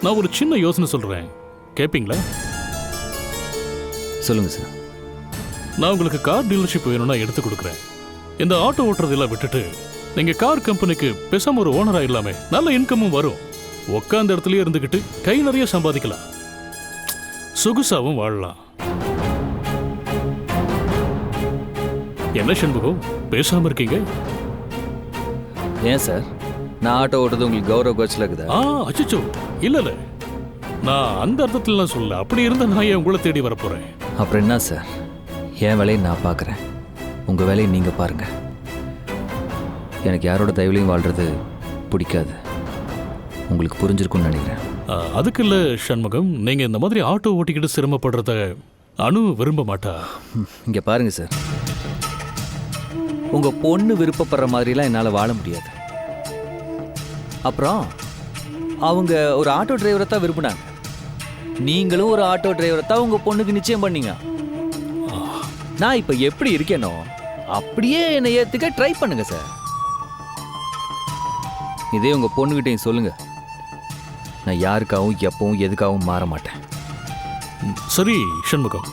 நான் ஒரு சின்ன யோசனை சொல்றேன், கேட்பீங்களா? சொல்லுங்க சார். நான் உங்களுக்கு கார் டீலர்ஷிப் வேணும்னா எடுத்து கொடுக்குறேன். இந்த ஆட்டோ ஓட்டுறதெல்லாம் விட்டுட்டு நீங்க கார் கம்பெனிக்கு பேசாம ஒரு ஓனரா இல்லாமே, நல்ல இன்கமும் வரும். உட்காந்த இடத்துலயே இருந்துகிட்டு கை நிறைய சம்பாதிக்கலாம், சொகுசாவும் வாழலாம். என்ன சண்முகம் பேசாம இருக்கீங்க? ஏன் சார், நான் ஆட்டோ ஓட்டுறது உங்களுக்கு கௌரவ குறைச்சல இருக்குதா? அச்சோ, இல்ல நான் அந்த அர்த்தத்திலாம் சொல்ல. அப்படி இருந்தா நான் ஏன் உங்களை தேடி வரப்போறேன்? அப்புறம் என்ன சார், என் வேலையை நான் பார்க்குறேன், உங்கள் வேலையை நீங்கள் பாருங்க. எனக்கு யாரோட தயவுலையும் வாழ்றது பிடிக்காது. உங்களுக்கு புரிஞ்சிருக்கும்னு நினைக்கிறேன். அதுக்கு இல்லை சண்முகம், நீங்கள் இந்த மாதிரி ஆட்டோ ஓட்டிக்கிட்டு சிரமப்படுறத அனு விரும்ப மாட்டா. இங்கே பாருங்க சார், உங்கள் பொண்ணு விருப்பப்படுற மாதிரிலாம் என்னால் வாழ முடியாது. அப்புறம் அவங்க ஒரு ஆட்டோ டிரைவரை தான் விரும்பினாங்க. நீங்களும் ஒரு ஆட்டோ டிரைவரை தான் உங்கள் பொண்ணுக்கு நிச்சயம் பண்ணீங்க. நான் இப்போ எப்படி இருக்கேனோ அப்படியே என்னை ஏற்றுக்க ட்ரை பண்ணுங்க சார். இதே உங்கள் பொண்ணுகிட்டையும் சொல்லுங்க, நான் யாருக்காகவும் எப்பவும் எதுக்காகவும் மாற மாட்டேன். சரி சண்முகம்,